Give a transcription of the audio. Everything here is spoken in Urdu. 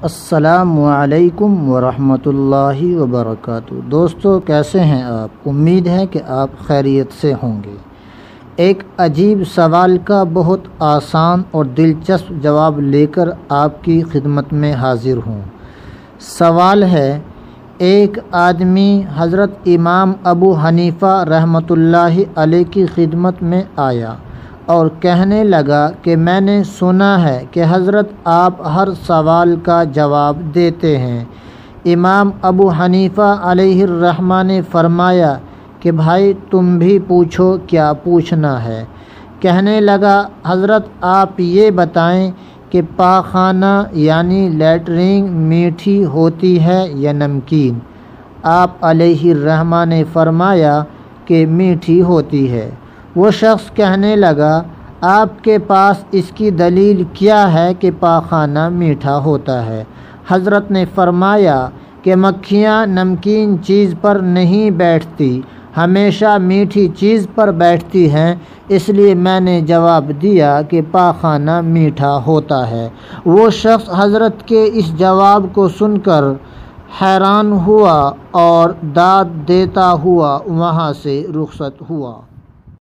السلام علیکم ورحمۃ اللہ وبرکاتہ۔ دوستو، کیسے ہیں آپ؟ امید ہے کہ آپ خیریت سے ہوں گے۔ ایک عجیب سوال کا بہت آسان اور دلچسپ جواب لے کر آپ کی خدمت میں حاضر ہوں۔ سوال ہے، ایک آدمی حضرت امام ابو حنیفہ رحمۃ اللہ علیہ کی خدمت میں آیا اور کہنے لگا کہ میں نے سنا ہے کہ حضرت آپ ہر سوال کا جواب دیتے ہیں۔ امام ابو حنیفہ علیہ الرحمہ نے فرمایا کہ بھائی تم بھی پوچھو، کیا پوچھنا ہے؟ کہنے لگا، حضرت آپ یہ بتائیں کہ پاخانہ یعنی لیٹرنگ میٹھی ہوتی ہے یا نمکین؟ آپ علیہ الرحمہ نے فرمایا کہ میٹھی ہوتی ہے۔ وہ شخص کہنے لگا، آپ کے پاس اس کی دلیل کیا ہے کہ پاخانہ میٹھا ہوتا ہے؟ حضرت نے فرمایا کہ مکھیاں نمکین چیز پر نہیں بیٹھتی، ہمیشہ میٹھی چیز پر بیٹھتی ہیں، اس لیے میں نے جواب دیا کہ پاخانہ میٹھا ہوتا ہے۔ وہ شخص حضرت کے اس جواب کو سن کر حیران ہوا اور داد دیتا ہوا وہاں سے رخصت ہوا۔